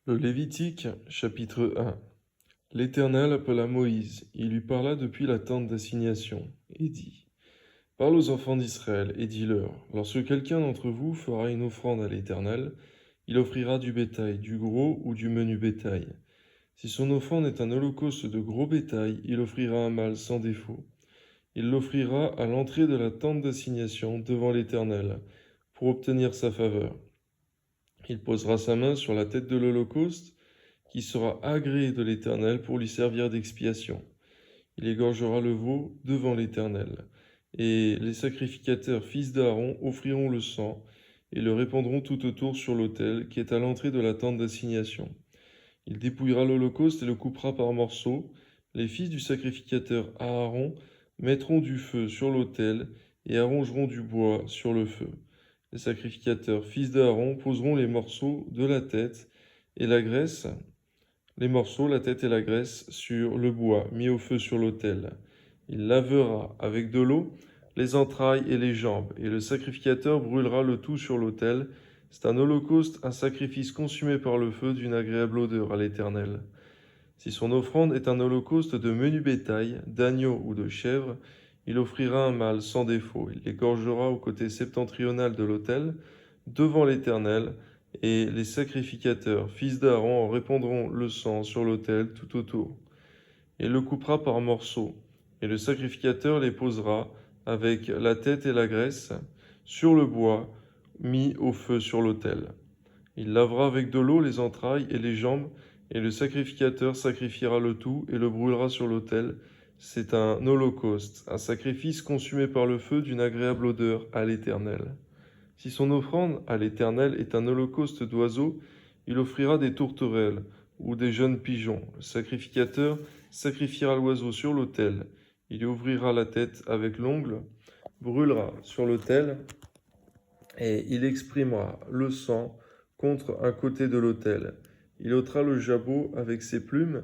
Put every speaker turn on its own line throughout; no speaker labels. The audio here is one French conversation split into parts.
Le Lévitique, chapitre 1. L'Éternel appela Moïse, il lui parla depuis la tente d'assignation, et dit, Parle aux enfants d'Israël, et dis-leur, lorsque quelqu'un d'entre vous fera une offrande à l'Éternel, il offrira du bétail, du gros ou du menu bétail. Si son offrande est un holocauste de gros bétail, il offrira un mâle sans défaut. Il l'offrira à l'entrée de la tente d'assignation devant l'Éternel, pour obtenir sa faveur. Il posera sa main sur la tête de l'holocauste, qui sera agréé de l'Éternel pour lui servir d'expiation. Il égorgera le veau devant l'Éternel. Et les sacrificateurs, fils d'Aaron, offriront le sang et le répandront tout autour sur l'autel qui est à l'entrée de la tente d'assignation. Il dépouillera l'holocauste et le coupera par morceaux. Les fils du sacrificateur Aaron mettront du feu sur l'autel et arrangeront du bois sur le feu. Les sacrificateurs, fils d'Aaron, poseront les morceaux de la tête et la graisse les morceaux, la tête et la graisse sur le bois mis au feu sur l'autel. Il lavera avec de l'eau les entrailles et les jambes, et le sacrificateur brûlera le tout sur l'autel. C'est un holocauste, un sacrifice consumé par le feu d'une agréable odeur à l'Éternel. Si son offrande est un holocauste de menu bétail, d'agneau ou de chèvre, il offrira un mâle sans défaut. Il l'égorgera au côté septentrional de l'autel, devant l'Éternel, et les sacrificateurs, fils d'Aaron, en répandront le sang sur l'autel tout autour. Il le coupera par morceaux, et le sacrificateur les posera, avec la tête et la graisse, sur le bois mis au feu sur l'autel. Il lavera avec de l'eau les entrailles et les jambes, et le sacrificateur sacrifiera le tout et le brûlera sur l'autel. C'est un holocauste, un sacrifice consumé par le feu d'une agréable odeur à l'Éternel. Si son offrande à l'Éternel est un holocauste d'oiseaux, il offrira des tourterelles ou des jeunes pigeons. Le sacrificateur sacrifiera l'oiseau sur l'autel. Il y ouvrira la tête avec l'ongle, brûlera sur l'autel, et il exprimera le sang contre un côté de l'autel. Il ôtera le jabot avec ses plumes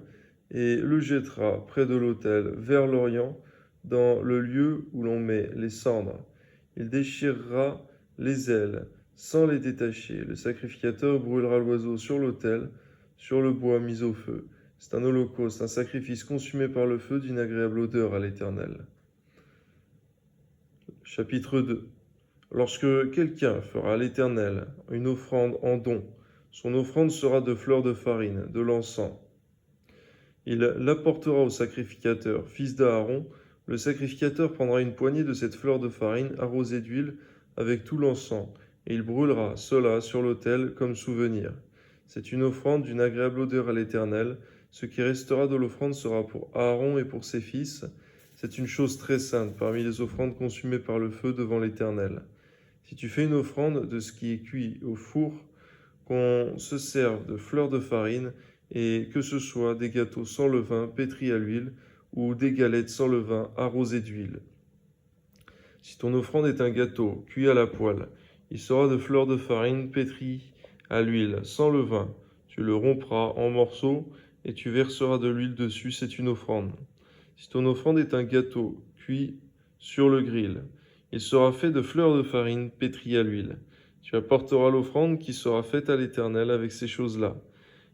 et le jettera près de l'autel, vers l'orient, dans le lieu où l'on met les cendres. Il déchirera les ailes sans les détacher. Le sacrificateur brûlera l'oiseau sur l'autel, sur le bois mis au feu. C'est un holocauste, un sacrifice consumé par le feu d'une agréable odeur à l'Éternel. Chapitre 2. Lorsque quelqu'un fera à l'Éternel une offrande en don, son offrande sera de fleurs de farine, de l'encens. Il l'apportera au sacrificateur, fils d'Aaron. Le sacrificateur prendra une poignée de cette fleur de farine arrosée d'huile avec tout l'encens, et il brûlera cela sur l'autel comme souvenir. C'est une offrande d'une agréable odeur à l'Éternel. Ce qui restera de l'offrande sera pour Aaron et pour ses fils. C'est une chose très sainte parmi les offrandes consumées par le feu devant l'Éternel. Si tu fais une offrande de ce qui est cuit au four, qu'on se serve de fleurs de farine, et que ce soit des gâteaux sans levain pétris à l'huile, ou des galettes sans levain arrosées d'huile. Si ton offrande est un gâteau cuit à la poêle, il sera de fleurs de farine pétries à l'huile sans levain. Tu le rompras en morceaux, et tu verseras de l'huile dessus, c'est une offrande. Si ton offrande est un gâteau cuit sur le grill, il sera fait de fleurs de farine pétries à l'huile. Tu apporteras l'offrande qui sera faite à l'Éternel avec ces choses-là.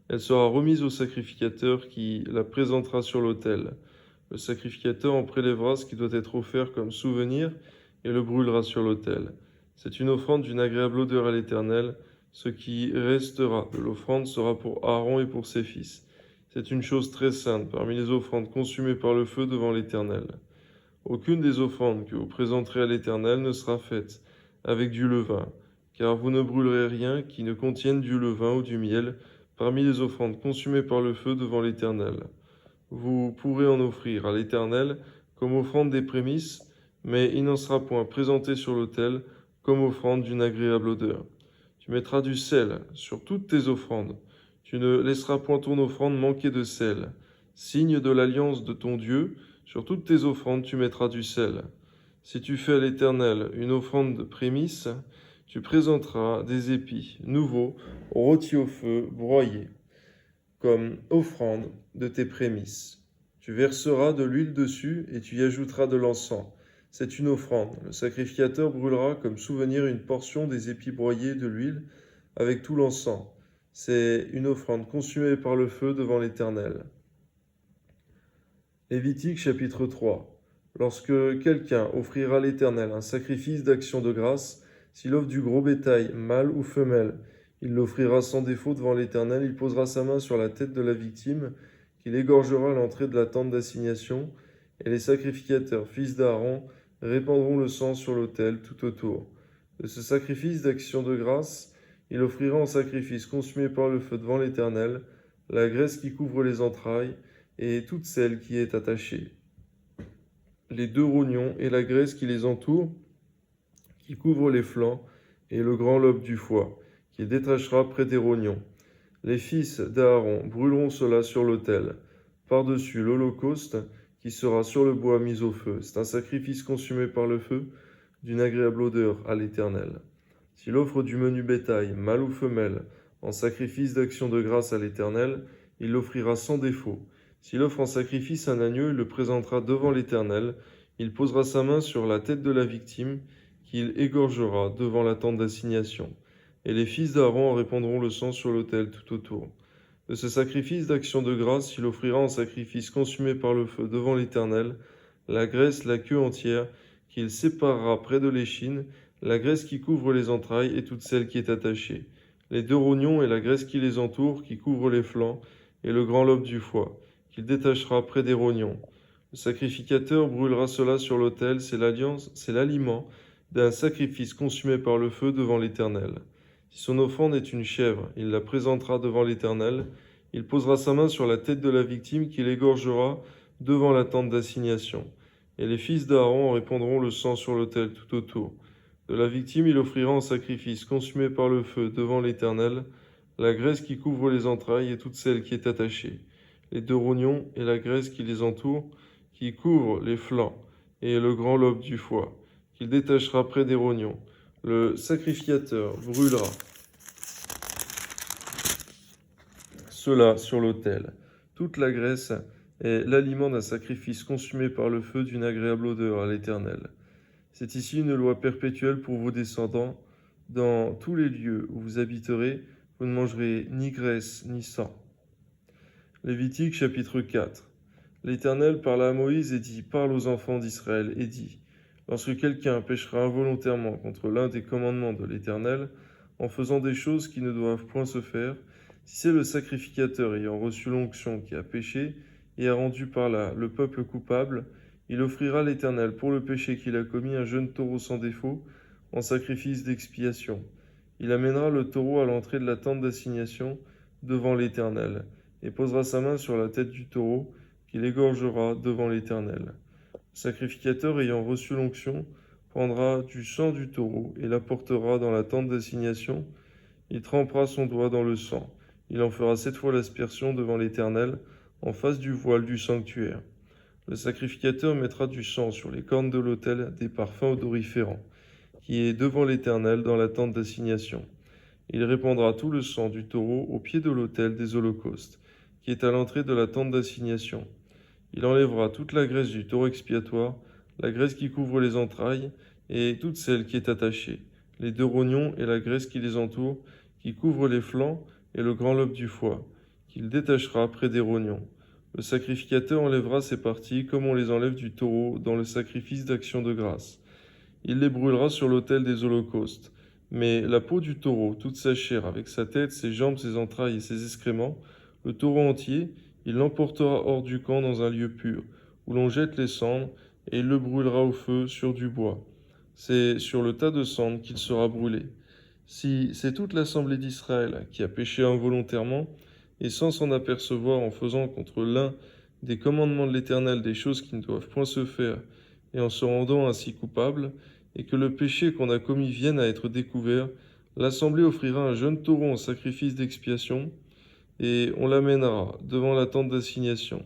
Elle sera remise au sacrificateur qui la présentera sur l'autel. Le sacrificateur en prélèvera ce qui doit être offert comme souvenir et le brûlera sur l'autel. C'est une offrande d'une agréable odeur à l'Éternel. Ce qui restera de l'offrande sera pour Aaron et pour ses fils. C'est une chose très sainte parmi les offrandes consumées par le feu devant l'Éternel. Aucune des offrandes que vous présenterez à l'Éternel ne sera faite avec du levain, car vous ne brûlerez rien qui ne contienne du levain ou du miel parmi les offrandes consumées par le feu devant l'Éternel. Vous pourrez en offrir à l'Éternel comme offrande des prémices, mais il n'en sera point présenté sur l'autel comme offrande d'une agréable odeur. Tu mettras du sel sur toutes tes offrandes. Tu ne laisseras point ton offrande manquer de sel. Signe de l'alliance de ton Dieu, sur toutes tes offrandes tu mettras du sel. Si tu fais à l'Éternel une offrande de prémices, tu présenteras des épis nouveaux, rôtis au feu, broyés, comme offrande de tes prémices. Tu verseras de l'huile dessus et tu y ajouteras de l'encens. C'est une offrande. Le sacrificateur brûlera comme souvenir une portion des épis broyés de l'huile avec tout l'encens. C'est une offrande consumée par le feu devant l'Éternel. Lévitique chapitre 3. Lorsque quelqu'un offrira à l'Éternel un sacrifice d'action de grâce, s'il offre du gros bétail, mâle ou femelle, il l'offrira sans défaut devant l'Éternel, il posera sa main sur la tête de la victime, qu'il égorgera à l'entrée de la tente d'assignation, et les sacrificateurs, fils d'Aaron, répandront le sang sur l'autel tout autour. De ce sacrifice d'action de grâce, il offrira en sacrifice consumé par le feu devant l'Éternel la graisse qui couvre les entrailles et toute celle qui est attachée, les 2 rognons et la graisse qui les entoure, qui couvre les flancs, et le grand lobe du foie, qu'il détachera près des rognons. Les fils d'Aaron brûleront cela sur l'autel, par-dessus l'holocauste qui sera sur le bois mis au feu. C'est un sacrifice consumé par le feu, d'une agréable odeur à l'Éternel. S'il offre du menu bétail, mâle ou femelle, en sacrifice d'action de grâce à l'Éternel, il l'offrira sans défaut. S'il offre en sacrifice un agneau, il le présentera devant l'Éternel. Il posera sa main sur la tête de la victime, qu'il égorgera devant la tente d'assignation. Et les fils d'Aaron en répandront le sang sur l'autel tout autour. De ce sacrifice d'action de grâce, il offrira en sacrifice consumé par le feu devant l'Éternel la graisse, la queue entière, qu'il séparera près de l'échine, la graisse qui couvre les entrailles et toute celle qui est attachée, les 2 rognons et la graisse qui les entoure, qui couvre les flancs, et le grand lobe du foie, qu'il détachera près des rognons. Le sacrificateur brûlera cela sur l'autel, c'est l'aliment d'un sacrifice consumé par le feu devant l'Éternel. Si son offrande est une chèvre, il la présentera devant l'Éternel. Il posera sa main sur la tête de la victime qu'il égorgera devant la tente d'assignation. Et les fils d'Aaron en répandront le sang sur l'autel tout autour. De la victime, il offrira en sacrifice consumé par le feu devant l'Éternel la graisse qui couvre les entrailles et toute celle qui est attachée, les 2 rognons et la graisse qui les entoure, qui couvre les flancs, et le grand lobe du foie, qu'il détachera près des rognons. Le sacrificateur brûlera cela sur l'autel. Toute la graisse est l'aliment d'un sacrifice consumé par le feu d'une agréable odeur à l'Éternel. C'est ici une loi perpétuelle pour vos descendants. Dans tous les lieux où vous habiterez, vous ne mangerez ni graisse ni sang. Lévitique chapitre 4. L'Éternel parla à Moïse et dit, parle aux enfants d'Israël et dit, lorsque quelqu'un péchera involontairement contre l'un des commandements de l'Éternel, en faisant des choses qui ne doivent point se faire, si c'est le sacrificateur ayant reçu l'onction qui a péché et a rendu par là le peuple coupable, il offrira à l'Éternel pour le péché qu'il a commis un jeune taureau sans défaut, en sacrifice d'expiation. Il amènera le taureau à l'entrée de la tente d'assignation devant l'Éternel, et posera sa main sur la tête du taureau, qu'il égorgera devant l'Éternel. Le sacrificateur ayant reçu l'onction prendra du sang du taureau et l'apportera dans la tente d'assignation. Il trempera son doigt dans le sang. Il en fera 7 fois l'aspersion devant l'Éternel, en face du voile du sanctuaire. Le sacrificateur mettra du sang sur les cornes de l'autel des parfums odoriférants, qui est devant l'Éternel dans la tente d'assignation. Il répandra tout le sang du taureau au pied de l'autel des holocaustes, qui est à l'entrée de la tente d'assignation. Il enlèvera toute la graisse du taureau expiatoire, la graisse qui couvre les entrailles, et toute celle qui est attachée, les 2 rognons et la graisse qui les entoure, qui couvre les flancs, et le grand lobe du foie, qu'il détachera près des rognons. Le sacrificateur enlèvera ces parties comme on les enlève du taureau dans le sacrifice d'action de grâce. Il les brûlera sur l'autel des holocaustes. Mais la peau du taureau, toute sa chair, avec sa tête, ses jambes, ses entrailles et ses excréments, le taureau entier, il l'emportera hors du camp dans un lieu pur, où l'on jette les cendres, et il le brûlera au feu sur du bois. C'est sur le tas de cendres qu'il sera brûlé. Si c'est toute l'assemblée d'Israël qui a péché involontairement, et sans s'en apercevoir en faisant contre l'un des commandements de l'Éternel des choses qui ne doivent point se faire, et en se rendant ainsi coupable, et que le péché qu'on a commis vienne à être découvert, l'assemblée offrira un jeune taureau en sacrifice d'expiation, et on l'amènera devant la tente d'assignation.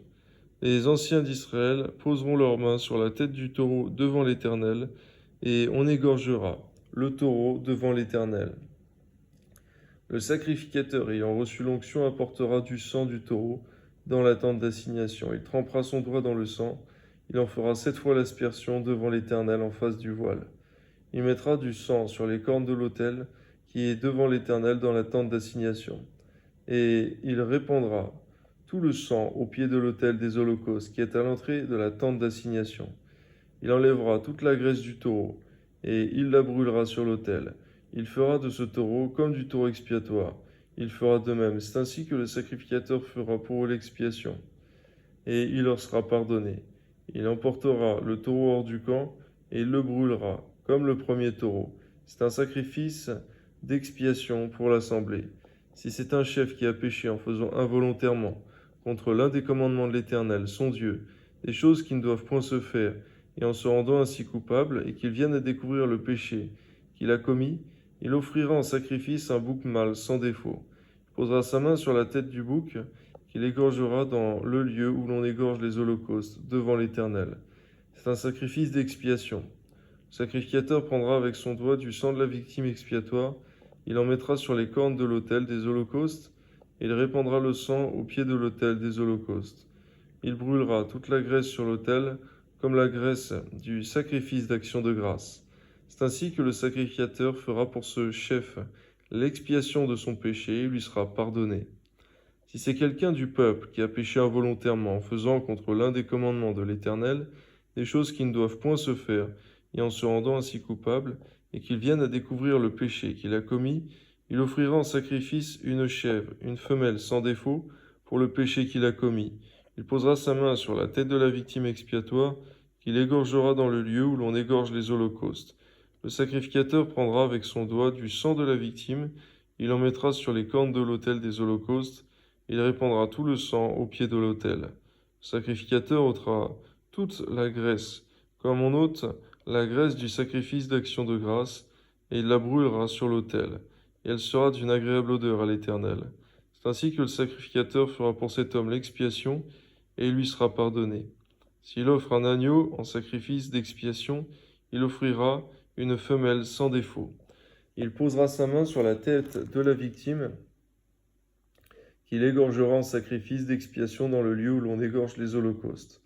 Les anciens d'Israël poseront leurs mains sur la tête du taureau devant l'Éternel, et on égorgera le taureau devant l'Éternel. Le sacrificateur ayant reçu l'onction apportera du sang du taureau dans la tente d'assignation. Il trempera son doigt dans le sang, il en fera 7 fois l'aspersion devant l'Éternel en face du voile. Il mettra du sang sur les cornes de l'autel qui est devant l'Éternel dans la tente d'assignation. et il répandra tout le sang au pied de l'autel des holocaustes qui est à l'entrée de la tente d'assignation. Il enlèvera toute la graisse du taureau, et il la brûlera sur l'autel. Il fera de ce taureau comme du taureau expiatoire. Il fera de même. C'est ainsi que le sacrificateur fera pour eux l'expiation, et il leur sera pardonné. Il emportera le taureau hors du camp, et il le brûlera, comme le premier taureau. C'est un sacrifice d'expiation pour l'assemblée. Si c'est un chef qui a péché en faisant involontairement contre l'un des commandements de l'Éternel, son Dieu, des choses qui ne doivent point se faire, et en se rendant ainsi coupable, et qu'il vienne à découvrir le péché qu'il a commis, il offrira en sacrifice un bouc mâle sans défaut. Il posera sa main sur la tête du bouc, qu'il égorgera dans le lieu où l'on égorge les holocaustes, devant l'Éternel. C'est un sacrifice d'expiation. Le sacrificateur prendra avec son doigt du sang de la victime expiatoire, il en mettra sur les cornes de l'autel des holocaustes, et il répandra le sang au pied de l'autel des holocaustes. Il brûlera toute la graisse sur l'autel, comme la graisse du sacrifice d'action de grâce. C'est ainsi que le sacrificateur fera pour ce chef l'expiation de son péché et lui sera pardonné. Si c'est quelqu'un du peuple qui a péché involontairement en faisant contre l'un des commandements de l'Éternel des choses qui ne doivent point se faire, et en se rendant ainsi coupable, et qu'il vienne à découvrir le péché qu'il a commis, il offrira en sacrifice une chèvre, une femelle sans défaut, pour le péché qu'il a commis. Il posera sa main sur la tête de la victime expiatoire, qu'il égorgera dans le lieu où l'on égorge les holocaustes. Le sacrificateur prendra avec son doigt du sang de la victime, il en mettra sur les cornes de l'autel des holocaustes, il répandra tout le sang au pied de l'autel. Le sacrificateur ôtera toute la graisse, comme on ôte la graisse du sacrifice d'action de grâce, et il la brûlera sur l'autel, et elle sera d'une agréable odeur à l'Éternel. C'est ainsi que le sacrificateur fera pour cet homme l'expiation, et il lui sera pardonné. S'il offre un agneau en sacrifice d'expiation, il offrira une femelle sans défaut. Il posera sa main sur la tête de la victime, qu'il égorgera en sacrifice d'expiation dans le lieu où l'on égorge les holocaustes.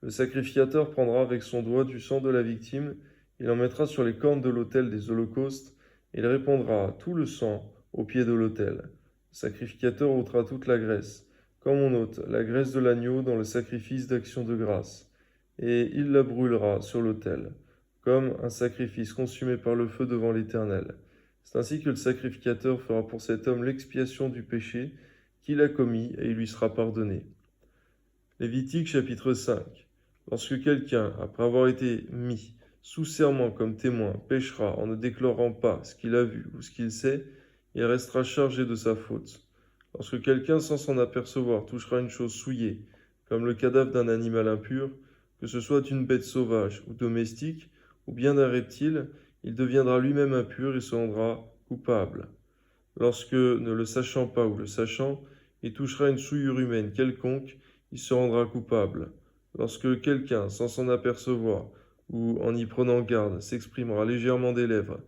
Le sacrificateur prendra avec son doigt du sang de la victime, il en mettra sur les cornes de l'autel des holocaustes, et il répandra tout le sang au pied de l'autel. Le sacrificateur ôtera toute la graisse, comme on ôte la graisse de l'agneau dans le sacrifice d'action de grâce, et il la brûlera sur l'autel, comme un sacrifice consumé par le feu devant l'Éternel. C'est ainsi que le sacrificateur fera pour cet homme l'expiation du péché qu'il a commis, et il lui sera pardonné. Lévitique chapitre 5. Lorsque quelqu'un, après avoir été mis sous serment comme témoin, péchera en ne déclarant pas ce qu'il a vu ou ce qu'il sait, il restera chargé de sa faute. Lorsque quelqu'un, sans s'en apercevoir, touchera une chose souillée, comme le cadavre d'un animal impur, que ce soit d'une bête sauvage ou domestique, ou bien d'un reptile, il deviendra lui-même impur et se rendra coupable. Lorsque, ne le sachant pas ou le sachant, il touchera une souillure humaine quelconque, il se rendra coupable. Lorsque quelqu'un, sans s'en apercevoir, ou en y prenant garde, s'exprimera légèrement des lèvres,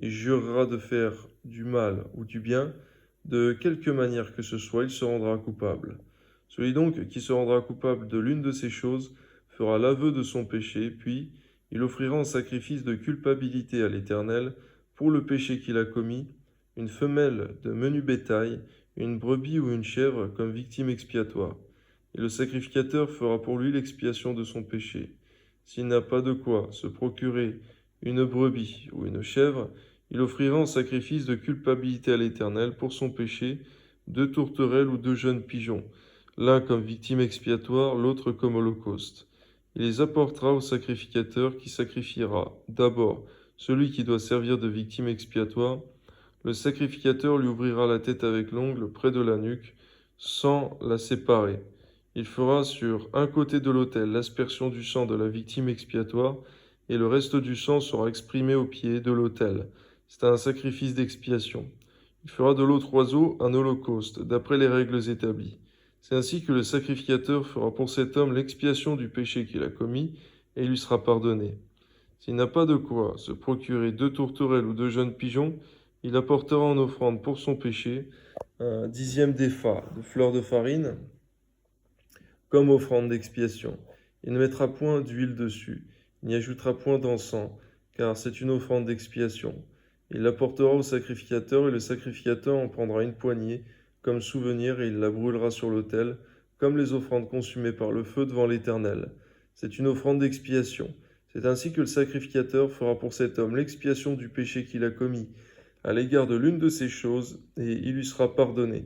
et jurera de faire du mal ou du bien, de quelque manière que ce soit, il se rendra coupable. Celui donc qui se rendra coupable de l'une de ces choses fera l'aveu de son péché, puis il offrira en sacrifice de culpabilité à l'Éternel pour le péché qu'il a commis, une femelle de menu bétail, une brebis ou une chèvre comme victime expiatoire. Et le sacrificateur fera pour lui l'expiation de son péché. S'il n'a pas de quoi se procurer une brebis ou une chèvre, il offrira en sacrifice de culpabilité à l'Éternel pour son péché 2 tourterelles ou 2 jeunes pigeons, l'un comme victime expiatoire, l'autre comme holocauste. Il les apportera au sacrificateur qui sacrifiera d'abord celui qui doit servir de victime expiatoire. Le sacrificateur lui ouvrira la tête avec l'ongle près de la nuque, sans la séparer. Il fera sur un côté de l'autel l'aspersion du sang de la victime expiatoire, et le reste du sang sera exprimé au pied de l'autel. C'est un sacrifice d'expiation. Il fera de l'autre oiseau un holocauste, d'après les règles établies. C'est ainsi que le sacrificateur fera pour cet homme l'expiation du péché qu'il a commis, et il lui sera pardonné. S'il n'a pas de quoi se procurer 2 tourterelles ou 2 jeunes pigeons, il apportera en offrande pour son péché un 10e d'épha de fleur de farine, comme offrande d'expiation. Il ne mettra point d'huile dessus, il n'y ajoutera point d'encens, car c'est une offrande d'expiation. Il l'apportera au sacrificateur, et le sacrificateur en prendra une poignée, comme souvenir, et il la brûlera sur l'autel, comme les offrandes consumées par le feu devant l'Éternel. C'est une offrande d'expiation. C'est ainsi que le sacrificateur fera pour cet homme l'expiation du péché qu'il a commis à l'égard de l'une de ces choses, et il lui sera pardonné.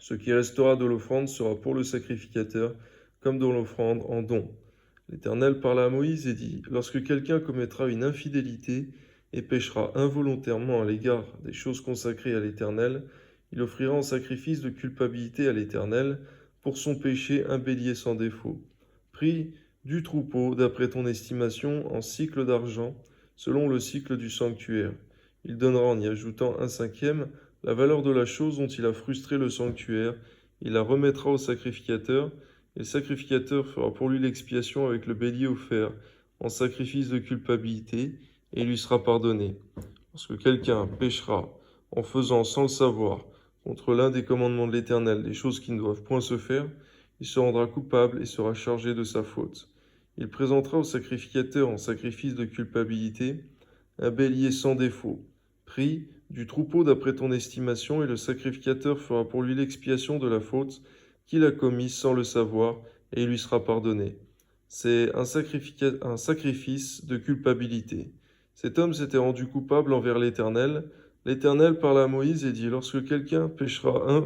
Ce qui restera de l'offrande sera pour le sacrificateur, comme dans l'offrande en don. L'Éternel parla à Moïse et dit, lorsque quelqu'un commettra une infidélité et péchera involontairement à l'égard des choses consacrées à l'Éternel, il offrira en sacrifice de culpabilité à l'Éternel pour son péché un bélier sans défaut. Prix du troupeau, d'après ton estimation, en cycle d'argent, selon le cycle du sanctuaire. Il donnera en y ajoutant un cinquième la valeur de la chose dont il a frustré le sanctuaire. Il la remettra au sacrificateur, et le sacrificateur fera pour lui l'expiation avec le bélier offert en sacrifice de culpabilité, et il lui sera pardonné. Lorsque quelqu'un péchera en faisant sans le savoir contre l'un des commandements de l'Éternel des choses qui ne doivent point se faire, il se rendra coupable et sera chargé de sa faute. Il présentera au sacrificateur en sacrifice de culpabilité un bélier sans défaut, pris du troupeau d'après ton estimation, et le sacrificateur fera pour lui l'expiation de la faute qu'il a commise sans le savoir, et il lui sera pardonné. C'est un sacrifice de culpabilité. Cet homme s'était rendu coupable envers l'Éternel. L'Éternel parla à Moïse et dit, lorsque quelqu'un péchera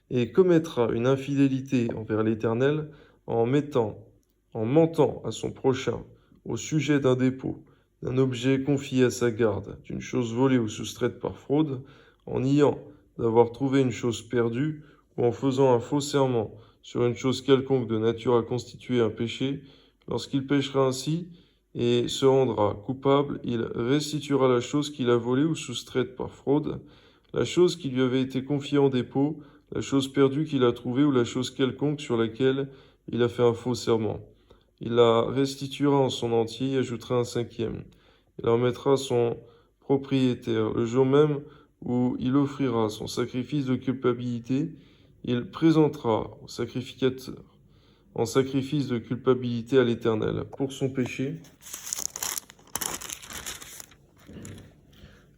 et commettra une infidélité envers l'Éternel en mentant à son prochain au sujet d'un dépôt, d'un objet confié à sa garde, d'une chose volée ou soustraite par fraude, en niant d'avoir trouvé une chose perdue, ou en faisant un faux serment sur une chose quelconque de nature à constituer un péché, lorsqu'il péchera ainsi et se rendra coupable, il restituera la chose qu'il a volée ou soustraite par fraude, la chose qui lui avait été confiée en dépôt, la chose perdue qu'il a trouvée ou la chose quelconque sur laquelle il a fait un faux serment. Il la restituera en son entier et ajoutera un cinquième. Il la remettra à son propriétaire le jour même où il offrira son sacrifice de culpabilité. Il présentera au sacrificateur en sacrifice de culpabilité à l'Éternel pour son péché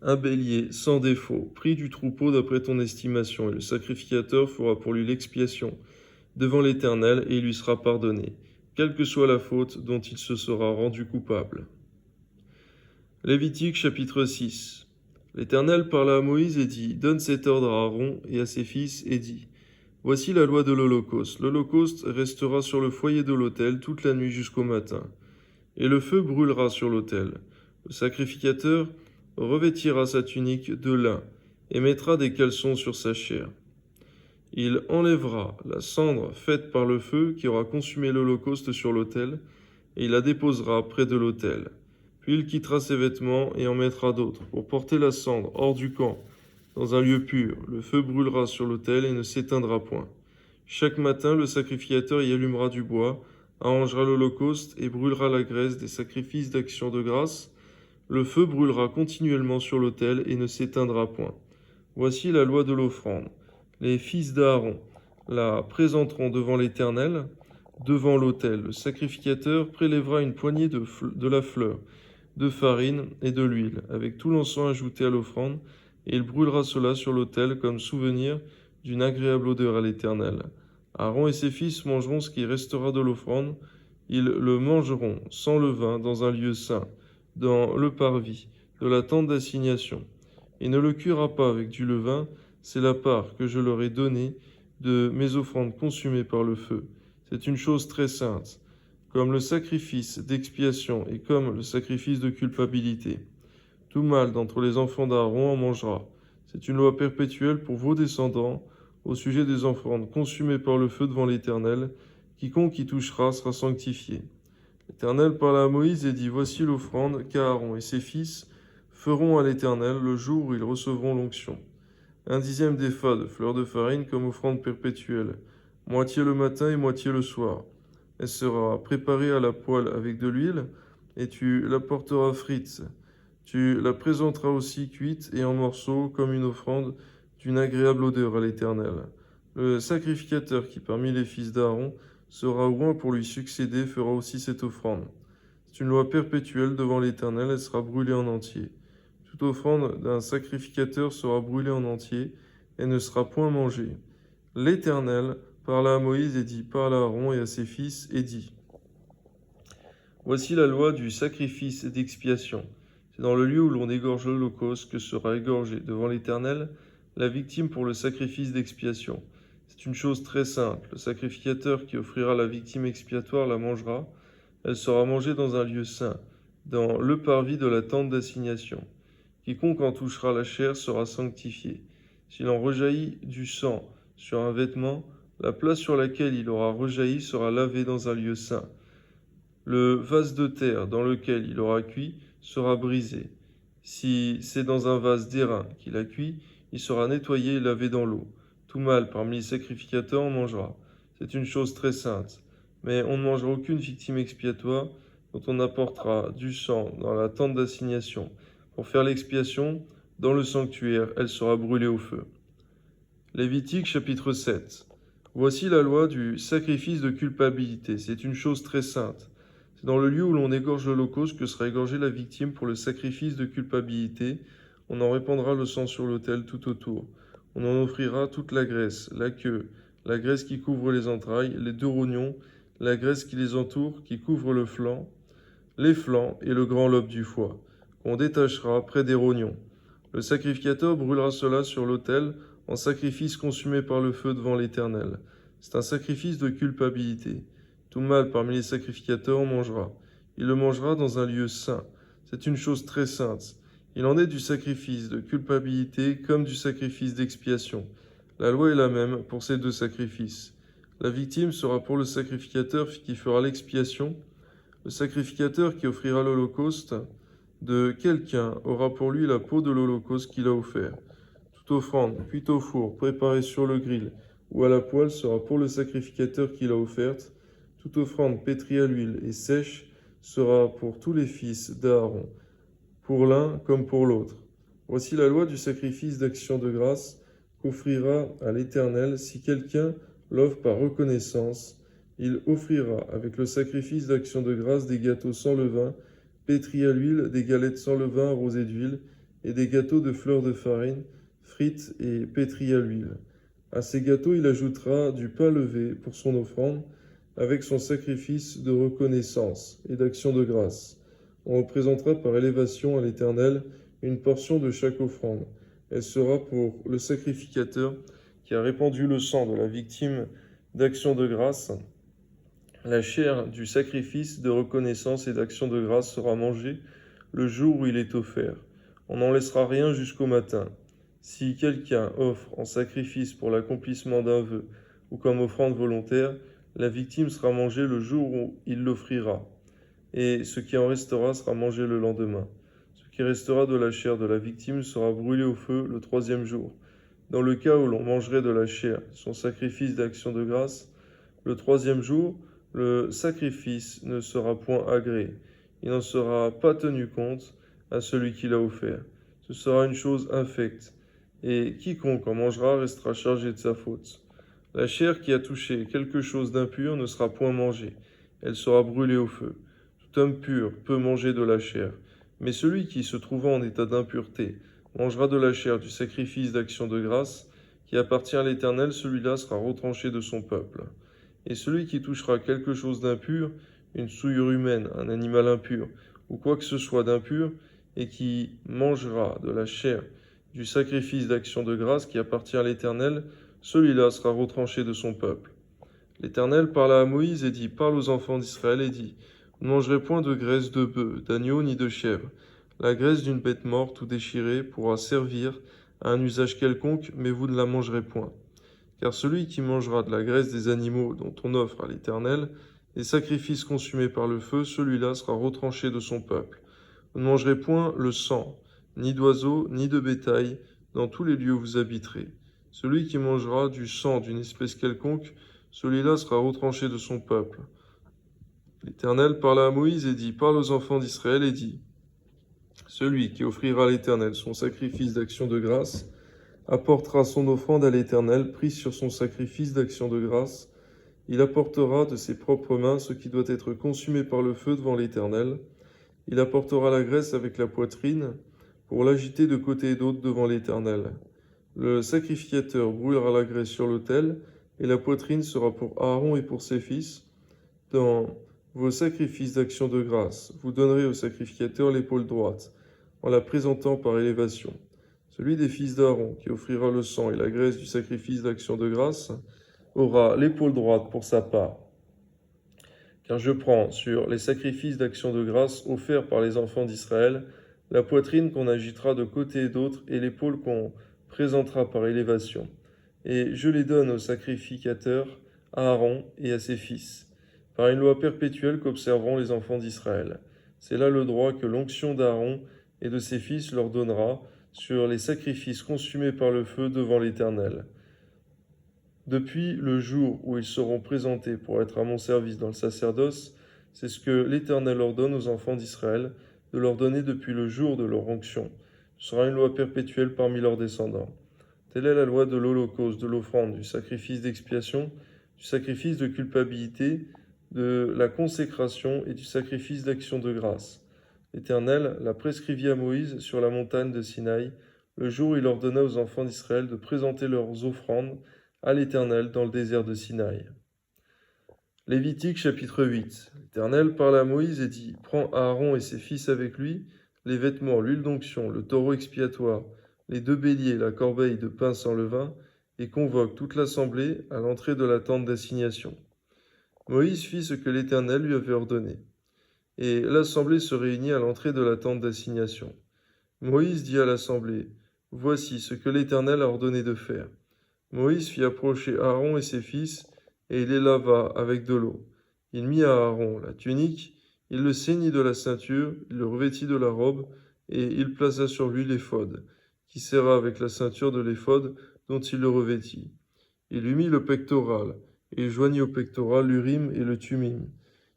un bélier sans défaut, pris du troupeau d'après ton estimation, et le sacrificateur fera pour lui l'expiation devant l'Éternel, et il lui sera pardonné, quelle que soit la faute dont il se sera rendu coupable. Lévitique chapitre 6. L'Éternel parla à Moïse et dit, donne cet ordre à Aaron et à ses fils, et dit, voici la loi de l'Holocauste. L'Holocauste restera sur le foyer de l'autel toute la nuit jusqu'au matin, et le feu brûlera sur l'autel. Le sacrificateur revêtira sa tunique de lin et mettra des caleçons sur sa chair. Il enlèvera la cendre faite par le feu qui aura consumé l'holocauste sur l'autel, et il la déposera près de l'autel. Puis il quittera ses vêtements et en mettra d'autres, pour porter la cendre hors du camp, dans un lieu pur. Le feu brûlera sur l'autel et ne s'éteindra point. Chaque matin, le sacrificateur y allumera du bois, arrangera l'holocauste et brûlera la graisse des sacrifices d'action de grâce. Le feu brûlera continuellement sur l'autel et ne s'éteindra point. Voici la loi de l'offrande. Les fils d'Aaron la présenteront devant l'Éternel, devant l'autel. Le sacrificateur prélèvera une poignée de la fleur, de farine et de l'huile, avec tout l'encens ajouté à l'offrande, et il brûlera cela sur l'autel comme souvenir d'une agréable odeur à l'Éternel. Aaron et ses fils mangeront ce qui restera de l'offrande. Ils le mangeront sans levain dans un lieu saint, dans le parvis de la tente d'assignation. Et ne le cuira pas avec du levain, c'est la part que je leur ai donnée de mes offrandes consumées par le feu. C'est une chose très sainte, comme le sacrifice d'expiation et comme le sacrifice de culpabilité. Tout mâle d'entre les enfants d'Aaron en mangera. C'est une loi perpétuelle pour vos descendants au sujet des offrandes consumées par le feu devant l'Éternel. Quiconque y touchera sera sanctifié. L'Éternel parla à Moïse et dit, voici l'offrande qu'Aaron et ses fils feront à l'Éternel le jour où ils recevront l'onction. 1/10 d'épha de fleur de farine comme offrande perpétuelle, moitié le matin et moitié le soir. Elle sera préparée à la poêle avec de l'huile, et tu l'apporteras frite. Tu la présenteras aussi cuite et en morceaux comme une offrande d'une agréable odeur à l'Éternel. Le sacrificateur qui parmi les fils d'Aaron sera oint pour lui succéder fera aussi cette offrande. C'est une loi perpétuelle devant l'Éternel, elle sera brûlée en entier. Toute offrande d'un sacrificateur sera brûlée en entier, et ne sera point mangé. L'Éternel parla à Moïse et dit, parle à Aaron et à ses fils et dit, voici la loi du sacrifice d'expiation. C'est dans le lieu où l'on égorge l'holocauste que sera égorgée devant l'Éternel la victime pour le sacrifice d'expiation. C'est une chose très simple. Le sacrificateur qui offrira la victime expiatoire la mangera. Elle sera mangée dans un lieu saint, dans le parvis de la tente d'assignation. Quiconque en touchera la chair sera sanctifié. S'il en rejaillit du sang sur un vêtement, la place sur laquelle il aura rejailli sera lavée dans un lieu saint. Le vase de terre dans lequel il aura cuit sera brisé. Si c'est dans un vase d'airain qu'il a cuit, il sera nettoyé et lavé dans l'eau. Tout mâle parmi les sacrificateurs en mangera. C'est une chose très sainte. Mais on ne mangera aucune victime expiatoire dont on apportera du sang dans la tente d'assignation. Pour faire l'expiation, dans le sanctuaire, elle sera brûlée au feu. Lévitique chapitre 7. Voici la loi du sacrifice de culpabilité. C'est une chose très sainte. C'est dans le lieu où l'on égorge l'holocauste que sera égorgée la victime pour le sacrifice de culpabilité. On en répandra le sang sur l'autel tout autour. On en offrira toute la graisse, la queue, la graisse qui couvre les entrailles, les deux rognons, la graisse qui les entoure, qui couvre le flanc, les flancs et le grand lobe du foie, qu'on détachera près des rognons. Le sacrificateur brûlera cela sur l'autel en sacrifice consumé par le feu devant l'Éternel. C'est un sacrifice de culpabilité. Tout mâle parmi les sacrificateurs en mangera. Il le mangera dans un lieu saint. C'est une chose très sainte. Il en est du sacrifice de culpabilité comme du sacrifice d'expiation. La loi est la même pour ces deux sacrifices. La victime sera pour le sacrificateur qui fera l'expiation. Le sacrificateur qui offrira l'holocauste de quelqu'un aura pour lui la peau de l'holocauste qu'il a offert. Toute offrande cuite au four, préparée sur le grill ou à la poêle sera pour le sacrificateur qui l'a offerte. Toute offrande pétrie à l'huile et sèche sera pour tous les fils d'Aaron, pour l'un comme pour l'autre. Voici la loi du sacrifice d'action de grâce qu'offrira à l'Éternel si quelqu'un l'offre par reconnaissance. Il offrira avec le sacrifice d'action de grâce des gâteaux sans levain, pétris à l'huile, des galettes sans levain arrosées d'huile, et des gâteaux de fleurs de farine, frites et pétris à l'huile. À ces gâteaux, il ajoutera du pain levé pour son offrande, avec son sacrifice de reconnaissance et d'action de grâce. On représentera par élévation à l'Éternel une portion de chaque offrande. Elle sera pour le sacrificateur qui a répandu le sang de la victime d'action de grâce. La chair du sacrifice de reconnaissance et d'action de grâce sera mangée le jour où il est offert. On n'en laissera rien jusqu'au matin. Si quelqu'un offre en sacrifice pour l'accomplissement d'un vœu ou comme offrande volontaire, la victime sera mangée le jour où il l'offrira, et ce qui en restera sera mangé le lendemain. Ce qui restera de la chair de la victime sera brûlé au feu le troisième jour. Dans le cas où l'on mangerait de la chair, son sacrifice d'action de grâce, le troisième jour, le sacrifice ne sera point agréé. Il n'en sera pas tenu compte à celui qui l'a offert. Ce sera une chose infecte, et quiconque en mangera restera chargé de sa faute. La chair qui a touché quelque chose d'impur ne sera point mangée, elle sera brûlée au feu. Tout homme pur peut manger de la chair, mais celui qui, se trouvant en état d'impureté, mangera de la chair du sacrifice d'action de grâce, qui appartient à l'Éternel, celui-là sera retranché de son peuple. Et celui qui touchera quelque chose d'impur, une souillure humaine, un animal impur, ou quoi que ce soit d'impur, et qui mangera de la chair du sacrifice d'action de grâce qui appartient à l'Éternel, celui-là sera retranché de son peuple. L'Éternel parla à Moïse et dit, parle aux enfants d'Israël et dit, vous ne mangerez point de graisse de bœuf, d'agneau ni de chèvre. La graisse d'une bête morte ou déchirée pourra servir à un usage quelconque, mais vous ne la mangerez point. Car celui qui mangera de la graisse des animaux dont on offre à l'Éternel des sacrifices consumés par le feu, celui-là sera retranché de son peuple. Vous ne mangerez point le sang, ni d'oiseaux, ni de bétail, dans tous les lieux où vous habiterez. Celui qui mangera du sang d'une espèce quelconque, celui-là sera retranché de son peuple. L'Éternel parla à Moïse et dit, parle aux enfants d'Israël et dit, celui qui offrira à l'Éternel son sacrifice d'action de grâce, apportera son offrande à l'Éternel, prise sur son sacrifice d'action de grâce. Il apportera de ses propres mains ce qui doit être consumé par le feu devant l'Éternel. Il apportera la graisse avec la poitrine, pour l'agiter de côté et d'autre devant l'Éternel. Le sacrificateur brûlera la graisse sur l'autel, et la poitrine sera pour Aaron et pour ses fils. Dans vos sacrifices d'action de grâce, vous donnerez au sacrificateur l'épaule droite, en la présentant par élévation. Celui des fils d'Aaron, qui offrira le sang et la graisse du sacrifice d'action de grâce, aura l'épaule droite pour sa part. Car je prends sur les sacrifices d'action de grâce offerts par les enfants d'Israël la poitrine qu'on agitera de côté et d'autre et l'épaule qu'on présentera par élévation. Et je les donne au sacrificateur, à Aaron et à ses fils, par une loi perpétuelle qu'observeront les enfants d'Israël. C'est là le droit que l'onction d'Aaron et de ses fils leur donnera sur les sacrifices consumés par le feu devant l'Éternel. Depuis le jour où ils seront présentés pour être à mon service dans le sacerdoce, c'est ce que l'Éternel ordonne aux enfants d'Israël, de leur donner depuis le jour de leur onction. Ce sera une loi perpétuelle parmi leurs descendants. Telle est la loi de l'Holocauste, de l'offrande, du sacrifice d'expiation, du sacrifice de culpabilité, de la consécration et du sacrifice d'action de grâce. L'Éternel l'a prescrivit à Moïse sur la montagne de Sinaï, le jour où il ordonna aux enfants d'Israël de présenter leurs offrandes à l'Éternel dans le désert de Sinaï. Lévitique chapitre 8. L'Éternel parla à Moïse et dit, « Prends Aaron et ses fils avec lui, les vêtements, l'huile d'onction, le taureau expiatoire, les 2 béliers, la corbeille de pain sans levain, et convoque toute l'assemblée à l'entrée de la tente d'assignation. » Moïse fit ce que l'Éternel lui avait ordonné. Et l'assemblée se réunit à l'entrée de la tente d'assignation. Moïse dit à l'assemblée, « Voici ce que l'Éternel a ordonné de faire. » Moïse fit approcher Aaron et ses fils, et il les lava avec de l'eau. Il mit à Aaron la tunique, il le ceignit de la ceinture, il le revêtit de la robe, et il plaça sur lui l'éphod, qui serra avec la ceinture de l'éphod dont il le revêtit. Il lui mit le pectoral, et il joignit au pectoral l'urim et le thummim.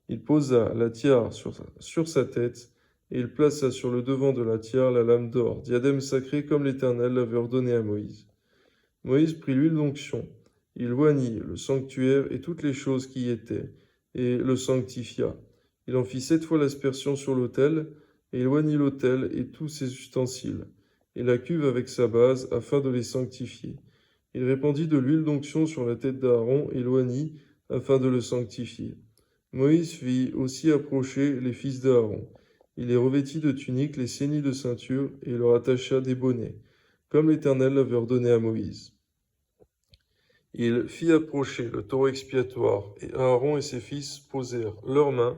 Il posa la tiare sur sa tête, et il plaça sur le devant de la tiare la lame d'or, diadème sacré comme l'Éternel l'avait ordonné à Moïse. Moïse prit l'huile d'onction, il oignit le sanctuaire et toutes les choses qui y étaient, et le sanctifia. Il en fit 7 fois l'aspersion sur l'autel, et il oignit l'autel et tous ses ustensiles, et la cuve avec sa base, afin de les sanctifier. Il répandit de l'huile d'onction sur la tête d'Aaron et l'oignit, afin de le sanctifier. Moïse fit aussi approcher les fils d'Aaron. Il les revêtit de tuniques, les ceignit de ceinture, et leur attacha des bonnets, comme l'Éternel l'avait ordonné à Moïse. Il fit approcher le taureau expiatoire, et Aaron et ses fils posèrent leurs mains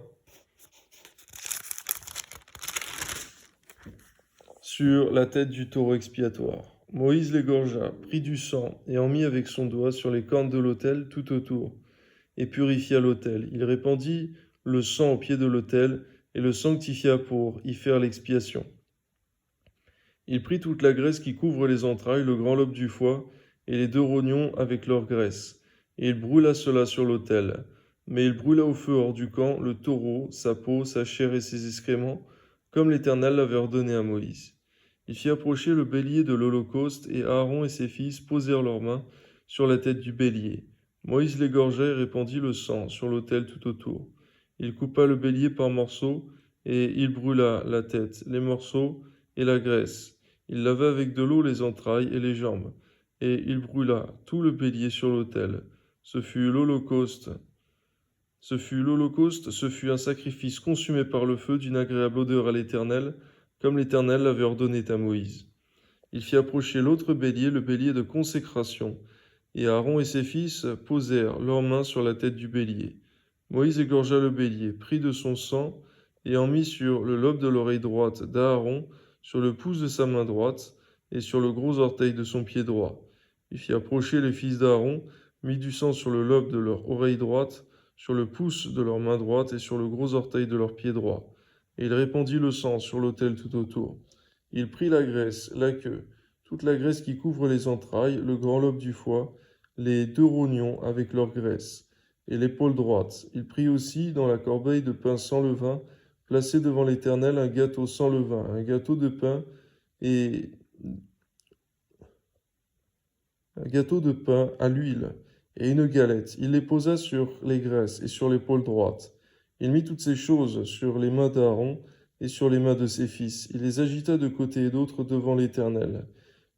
sur la tête du taureau expiatoire. Moïse l'égorgea, prit du sang, et en mit avec son doigt sur les cornes de l'autel tout autour, et purifia l'autel. Il répandit le sang au pied de l'autel, et le sanctifia pour y faire l'expiation. Il prit toute la graisse qui couvre les entrailles, le grand lobe du foie, et les 2 rognons avec leur graisse, et il brûla cela sur l'autel. Mais il brûla au feu hors du camp le taureau, sa peau, sa chair et ses excréments, comme l'Éternel l'avait ordonné à Moïse. Il fit approcher le bélier de l'Holocauste, et Aaron et ses fils posèrent leurs mains sur la tête du bélier. Moïse l'égorgea et répandit le sang sur l'autel tout autour. Il coupa le bélier par morceaux, et il brûla la tête, les morceaux et la graisse. Il lava avec de l'eau les entrailles et les jambes, et il brûla tout le bélier sur l'autel. Ce fut l'Holocauste. Ce fut un sacrifice consumé par le feu d'une agréable odeur à l'Éternel, comme l'Éternel l'avait ordonné à Moïse. Il fit approcher l'autre bélier, le bélier de consécration, et Aaron et ses fils posèrent leurs mains sur la tête du bélier. Moïse égorgea le bélier, prit de son sang, et en mit sur le lobe de l'oreille droite d'Aaron, sur le pouce de sa main droite, et sur le gros orteil de son pied droit. Il fit approcher les fils d'Aaron, mit du sang sur le lobe de leur oreille droite, sur le pouce de leur main droite et sur le gros orteil de leur pied droit. Et il répandit le sang sur l'autel tout autour. Il prit la graisse, la queue, toute la graisse qui couvre les entrailles, le grand lobe du foie, les 2 rognons avec leur graisse, et l'épaule droite. Il prit aussi dans la corbeille de pain sans levain, placé devant l'Éternel un gâteau sans levain, un gâteau de pain et un gâteau de pain à l'huile et une galette. Il les posa sur les graisses et sur l'épaule droite. Il mit toutes ces choses sur les mains d'Aaron et sur les mains de ses fils. Il les agita de côté et d'autre devant l'Éternel.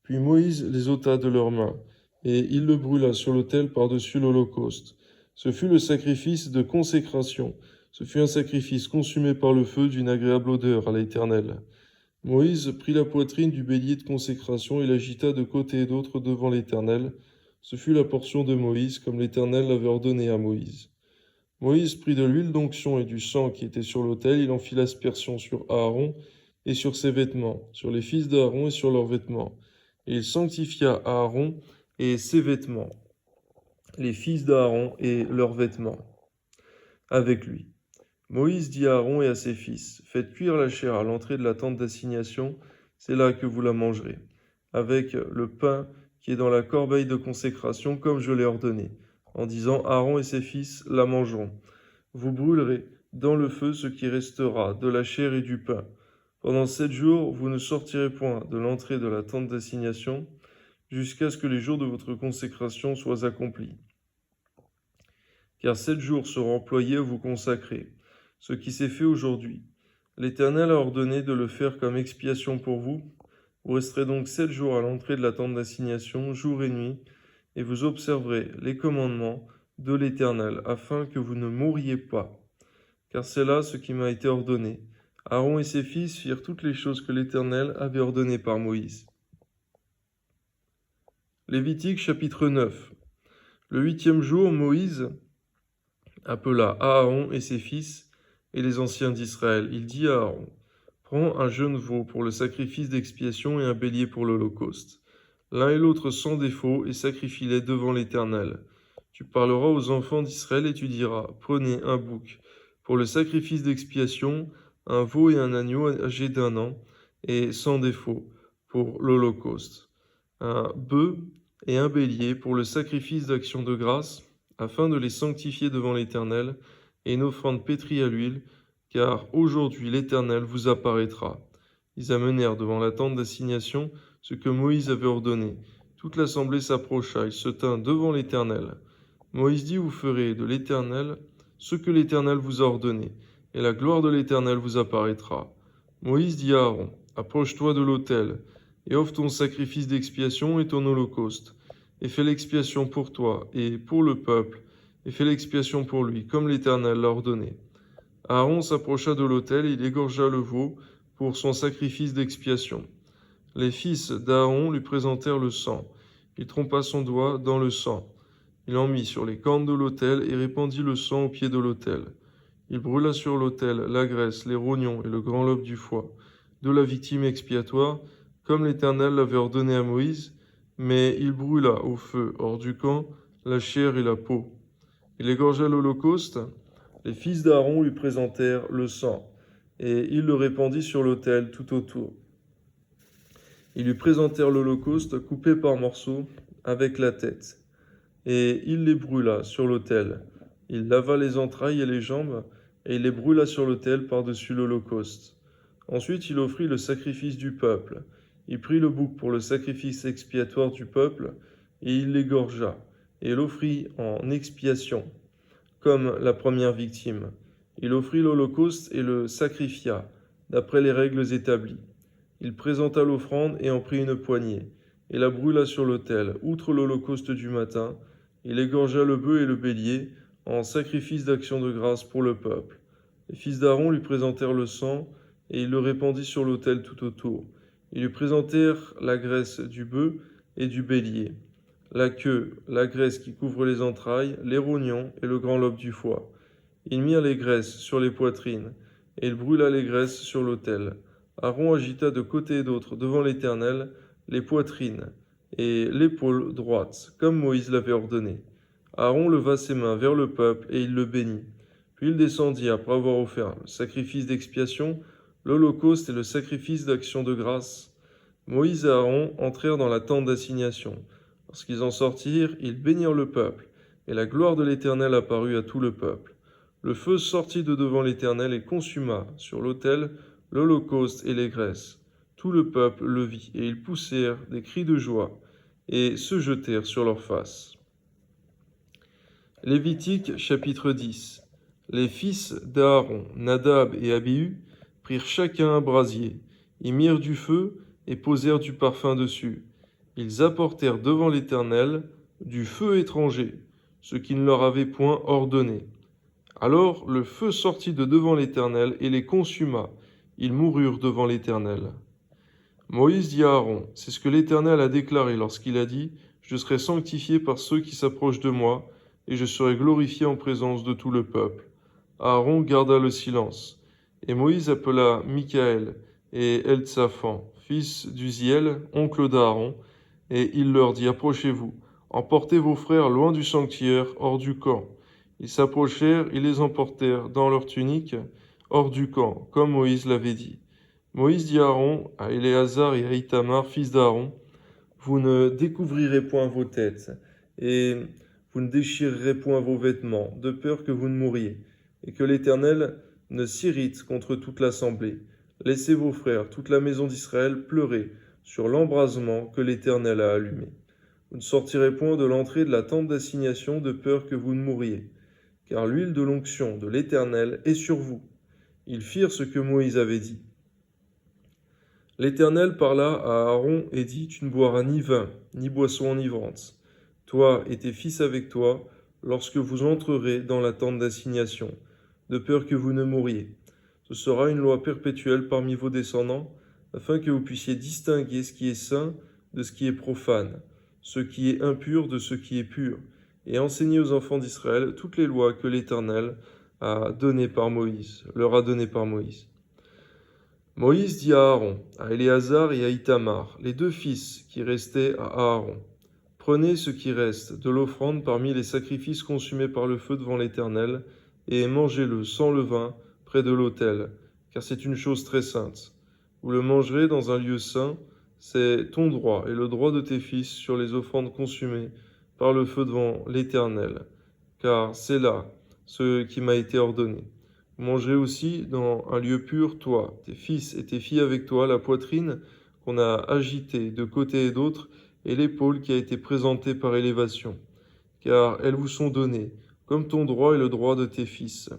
Puis Moïse les ôta de leurs mains, et il le brûla sur l'autel par-dessus l'holocauste. Ce fut le sacrifice de consécration. Ce fut un sacrifice consumé par le feu d'une agréable odeur à l'Éternel. Moïse prit la poitrine du bélier de consécration et l'agita de côté et d'autre devant l'Éternel. Ce fut la portion de Moïse, comme l'Éternel l'avait ordonné à Moïse. Moïse prit de l'huile d'onction et du sang qui était sur l'autel, il en fit l'aspersion sur Aaron et sur ses vêtements, sur les fils d'Aaron et sur leurs vêtements. Et il sanctifia Aaron et ses vêtements, les fils d'Aaron et leurs vêtements, avec lui. Moïse dit à Aaron et à ses fils, faites cuire la chair à l'entrée de la tente d'assignation, c'est là que vous la mangerez, avec le pain qui est dans la corbeille de consécration, comme je l'ai ordonné, en disant, Aaron et ses fils la mangeront. Vous brûlerez dans le feu ce qui restera de la chair et du pain. Pendant 7 jours, vous ne sortirez point de l'entrée de la tente d'assignation, jusqu'à ce que les jours de votre consécration soient accomplis. Car 7 jours seront employés à vous consacrer, ce qui s'est fait aujourd'hui. L'Éternel a ordonné de le faire comme expiation pour vous. Vous resterez donc 7 jours à l'entrée de la tente d'assignation, jour et nuit, et vous observerez les commandements de l'Éternel, afin que vous ne mouriez pas. Car c'est là ce qui m'a été ordonné. Aaron et ses fils firent toutes les choses que l'Éternel avait ordonnées par Moïse. Lévitique chapitre 9. Le 8e jour, Moïse appela Aaron et ses fils et les anciens d'Israël. Il dit à Aaron, prends un jeune veau pour le sacrifice d'expiation et un bélier pour l'holocauste, l'un et l'autre sans défaut, et sacrifie-les devant l'Éternel. Tu parleras aux enfants d'Israël et tu diras, prenez un bouc pour le sacrifice d'expiation, un veau et un agneau âgés d'1 an, et sans défaut, pour l'holocauste, un bœuf et un bélier pour le sacrifice d'action de grâce, afin de les sanctifier devant l'Éternel, et une offrande pétrie à l'huile, car aujourd'hui l'Éternel vous apparaîtra. Ils amenèrent devant la tente d'assignation ce que Moïse avait ordonné. Toute l'assemblée s'approcha, il se tint devant l'Éternel. Moïse dit, vous ferez de l'Éternel ce que l'Éternel vous a ordonné, et la gloire de l'Éternel vous apparaîtra. Moïse dit à Aaron, approche-toi de l'autel, et offre ton sacrifice d'expiation et ton holocauste, et fais l'expiation pour toi et pour le peuple, et fais l'expiation pour lui, comme l'Éternel l'a ordonné. Aaron s'approcha de l'autel et il égorgea le veau pour son sacrifice d'expiation. Les fils d'Aaron lui présentèrent le sang. Il trompa son doigt dans le sang. Il en mit sur les cornes de l'autel et répandit le sang au pied de l'autel. Il brûla sur l'autel la graisse, les rognons et le grand lobe du foie de la victime expiatoire, comme l'Éternel l'avait ordonné à Moïse, mais il brûla au feu hors du camp la chair et la peau. Il égorgea l'holocauste. Les fils d'Aaron lui présentèrent le sang, et il le répandit sur l'autel tout autour. Ils lui présentèrent l'holocauste coupé par morceaux avec la tête, et il les brûla sur l'autel. Il lava les entrailles et les jambes, et il les brûla sur l'autel par-dessus l'holocauste. Ensuite il offrit le sacrifice du peuple. Il prit le bouc pour le sacrifice expiatoire du peuple, et il l'égorgea, et l'offrit en expiation, comme la première victime. Il offrit l'holocauste et le sacrifia, d'après les règles établies. Il présenta l'offrande et en prit une poignée, et la brûla sur l'autel, outre l'holocauste du matin. Il égorgea le bœuf et le bélier, en sacrifice d'action de grâce pour le peuple. Les fils d'Aaron lui présentèrent le sang, et il le répandit sur l'autel tout autour. Ils lui présentèrent la graisse du bœuf et du bélier, la queue, la graisse qui couvre les entrailles, les rognons et le grand lobe du foie. Ils mirent les graisses sur les poitrines, et il brûla les graisses sur l'autel. Aaron agita de côté et d'autre devant l'Éternel les poitrines et l'épaule droite, comme Moïse l'avait ordonné. Aaron leva ses mains vers le peuple et il le bénit. Puis il descendit après avoir offert le sacrifice d'expiation, l'holocauste et le sacrifice d'action de grâce. Moïse et Aaron entrèrent dans la tente d'assignation. Lorsqu'ils en sortirent, ils bénirent le peuple, et la gloire de l'Éternel apparut à tout le peuple. Le feu sortit de devant l'Éternel et consuma sur l'autel l'holocauste et les graisses. Tout le peuple le vit, et ils poussèrent des cris de joie, et se jetèrent sur leurs faces. Lévitique chapitre 10. Les fils d'Aaron, Nadab et Abihu, prirent chacun un brasier, y mirent du feu et posèrent du parfum dessus. ils apportèrent devant l'Éternel du feu étranger, ce qu'il ne leur avait point ordonné. Alors le feu sortit de devant l'Éternel et les consuma. Ils moururent devant l'Éternel. Moïse dit à Aaron, c'est ce que l'Éternel a déclaré lorsqu'il a dit, je serai sanctifié par ceux qui s'approchent de moi, et je serai glorifié en présence de tout le peuple. Aaron garda le silence. Et Moïse appela Michaël et Eltsaphan, fils d'Uziel, oncle d'Aaron, et il leur dit, approchez-vous, emportez vos frères loin du sanctuaire, hors du camp. Ils s'approchèrent, ils les emportèrent dans leurs tuniques, hors du camp, comme Moïse l'avait dit. Moïse dit à Aaron, à Éléazar et à Ithamar, fils d'Aaron, vous ne découvrirez point vos têtes, et vous ne déchirerez point vos vêtements, de peur que vous ne mouriez, et que l'Éternel ne s'irrite contre toute l'assemblée. Laissez vos frères, toute la maison d'Israël, pleurer sur l'embrasement que l'Éternel a allumé. Vous ne sortirez point de l'entrée de la tente d'assignation, de peur que vous ne mouriez, car l'huile de l'onction de l'Éternel est sur vous. Ils firent ce que Moïse avait dit. L'Éternel parla à Aaron et dit, tu ne boiras ni vin, ni boisson enivrante, toi et tes fils avec toi, lorsque vous entrerez dans la tente d'assignation, de peur que vous ne mouriez. Ce sera une loi perpétuelle parmi vos descendants, afin que vous puissiez distinguer ce qui est saint de ce qui est profane, ce qui est impur de ce qui est pur, et enseigner aux enfants d'Israël toutes les lois que l'Éternel leur a données par Moïse. Moïse dit à Aaron, à Éléazar et à Ithamar, les deux fils qui restaient à Aaron, prenez ce qui reste de l'offrande parmi les sacrifices consumés par le feu devant l'Éternel, et mangez-le sans levain près de l'autel, car c'est une chose très sainte. Vous le mangerez dans un lieu saint, c'est ton droit et le droit de tes fils sur les offrandes consumées par le feu devant l'Éternel, car c'est là ce qui m'a été ordonné. Mangez aussi dans un lieu pur, toi, tes fils et tes filles avec toi, la poitrine qu'on a agitée de côté et d'autre, et l'épaule qui a été présentée par élévation, car elles vous sont données, comme ton droit et le droit de tes fils,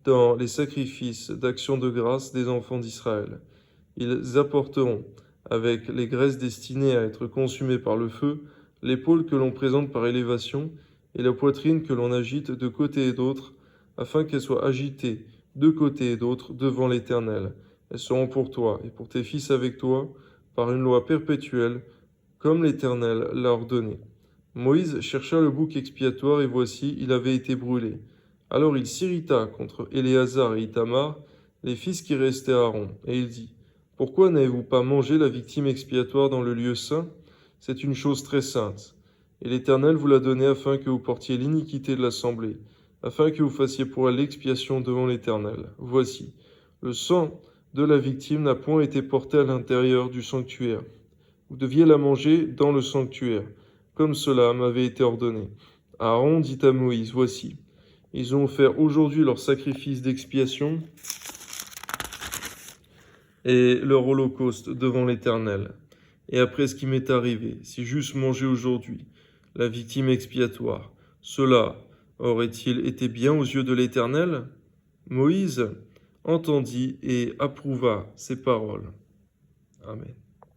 dans les sacrifices d'action de grâce des enfants d'Israël. Ils apporteront, avec les graisses destinées à être consumées par le feu, l'épaule que l'on présente par élévation, et la poitrine que l'on agite de côté et d'autre, afin qu'elle soit agitée de côté et d'autre devant l'Éternel. Elles seront pour toi et pour tes fils avec toi, par une loi perpétuelle, comme l'Éternel l'a ordonné. Moïse chercha le bouc expiatoire, et voici, il avait été brûlé. Alors il s'irrita contre Éléazar et Ithamar, les fils qui restaient à Aaron, et il dit, « Pourquoi n'avez-vous pas mangé la victime expiatoire dans le lieu saint? C'est une chose très sainte. Et l'Éternel vous l'a donnée afin que vous portiez l'iniquité de l'assemblée, afin que vous fassiez pour elle l'expiation devant l'Éternel. Voici, le sang de la victime n'a point été porté à l'intérieur du sanctuaire. Vous deviez la manger dans le sanctuaire, comme cela m'avait été ordonné. » Aaron dit à Moïse, « Voici, ils ont offert aujourd'hui leur sacrifice d'expiation et leur holocauste devant l'Éternel. Et après ce qui m'est arrivé, si j'eusse mangé aujourd'hui la victime expiatoire, cela aurait-il été bien aux yeux de l'Éternel? » Moïse entendit et approuva ces paroles. Amen.